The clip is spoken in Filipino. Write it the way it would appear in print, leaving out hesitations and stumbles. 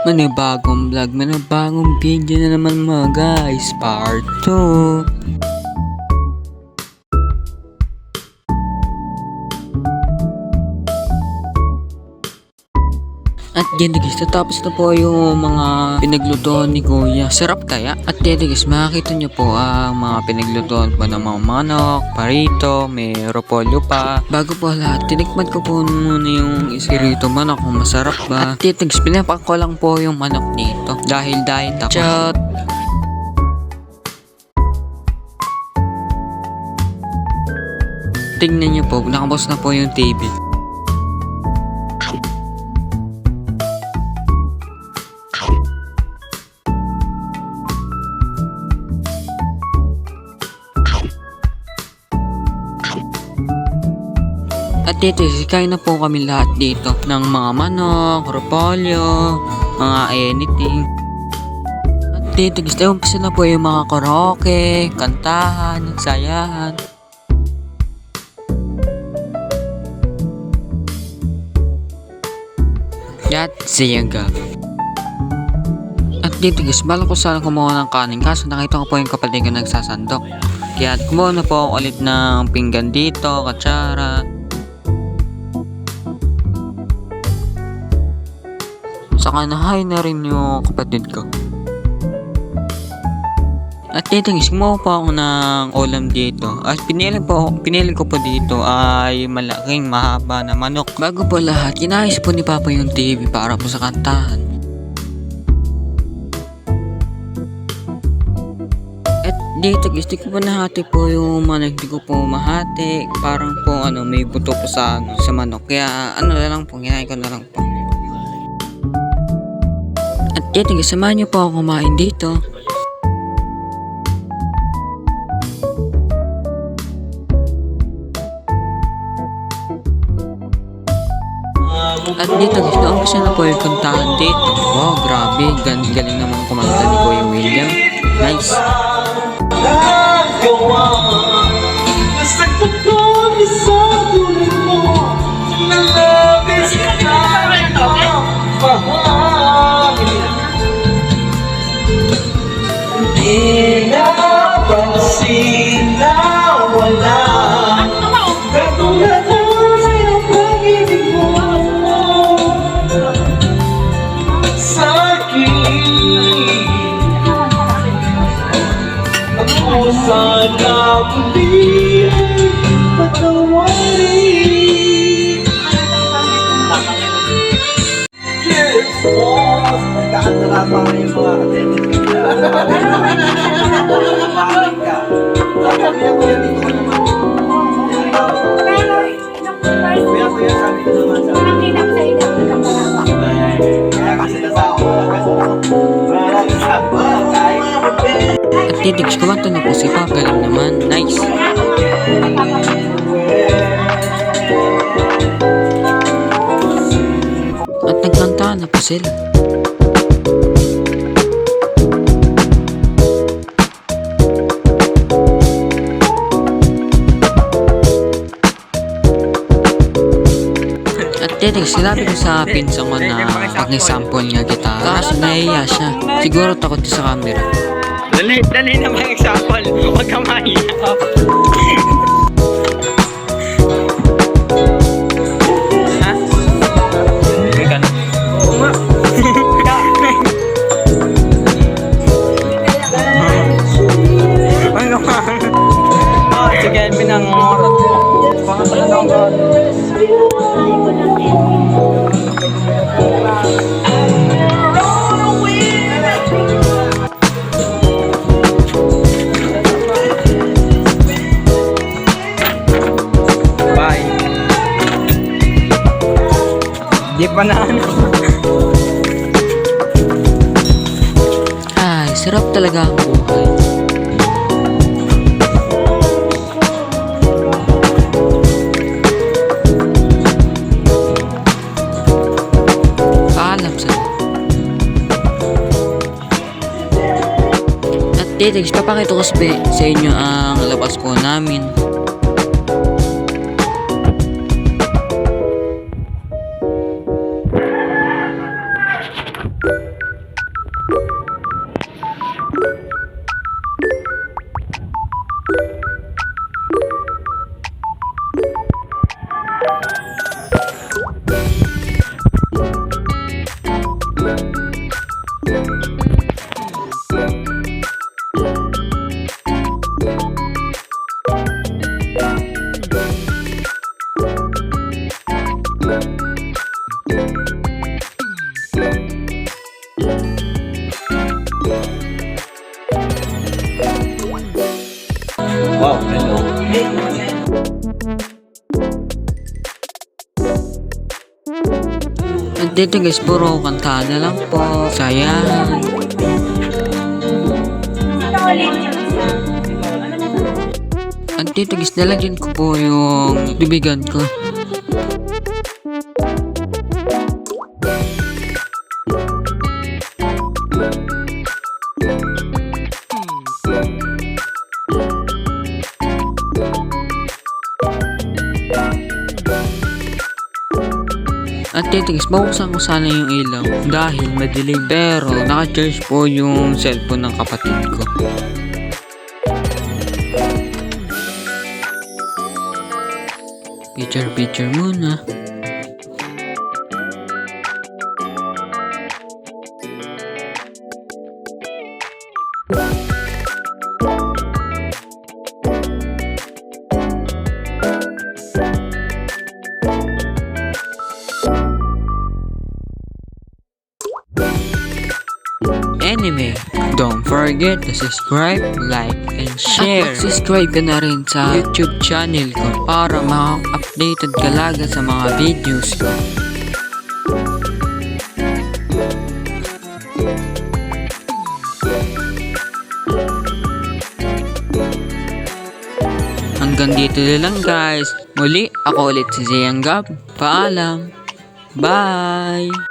Manibagong vlog, manibagong video na naman mga guys, part 2. At yan guys, natapos na po yung mga pinaglutoan ni Kuya. Sarap kaya? At yan guys, makikita nyo po ang mga pinaglutoan po ng mga manok, parito, may repolyo pa. Bago po lahat, tinikman ko po muna yung isirito manok kung masarap ba. At yan guys, pinapak ko lang po yung manok dito dahil diet ako. Chat! Tingnan nyo po, nakabos na po yung TV. At dito, kain na po kami lahat dito ng mga manok, repolyo, mga anything. At dito guys, umpisa na po yung mga karaoke, kantahan, sayahan. At siyaga. At dito guys, bala ko sana kumuha ng kanin kaso nakita ko po yung kapatid ko nagsasandok. Kaya kumuha na po ako ulit ng pinggan dito, katsara. Saka nahay na rin yung kapatid ko. At dito guys, kumuha po ako ng ulam dito. At pinili ko po dito ay malaking mahaba na manok. Bago po lahat, kinayos po ni Papa yung TV para po sa kantahan. At dito guys, di ko po nahati po yung manok. Di ko po mahati. Parang po may buto po sa manok. Kaya na lang po, kinayos ko na lang po. At dito guys, samahan nyo po ako kumain dito. At dito guys, naumpisa na po yung kantahan dito. Wow, grabe, galing naman kumanta ni Kuya William. Nice. Pinapansin na wala katulad ng iyong pag-ibig mo sa'kin. Ako sana muli ay patawarin. Yes, boss! Nagkaantala pa yung mga attendance ka. Kumain ka. Kuya, dito ka naman. Kuya, sabi ko naman sa kaya kasi nasa ako. Wala isa pa. At dito guys, kumanta na po si Papa. Galing naman. Nice. At nagkanta na po sila. At dito, sinabi ko sa pinsan ko na pag-sample niya gitara. Kaso nahiya siya. Siguro takot siya sa camera. Dali na mga example. Huwag ka mahiya. Ha? Hindi ka na. Oo nga. Ano ka? Si Kelvin ang ngorot. Baka pala na ako. Bye. Di pa na ano. Ay, sarap talaga ang buhay. Paalam sa At dito, papakita ko sa inyo ang labas po namin. Wow, hello. At dito guys, puro kanta na lang po. Sayang. At dito guys, nalagyan ko po yung bibigan ko. At dito guys, buksan ko sana yung ilaw dahil madilim. Pero naka-charge po yung cellphone ng kapatid ko. Picture muna. Anyway, don't forget to subscribe, like, and share. At mag-subscribe ka na rin sa YouTube channel ko para ma-updated ka lagi sa mga videos ko. Hanggang dito na lang guys. Muli, ako ulit si Zayang Gab. Paalam. Bye!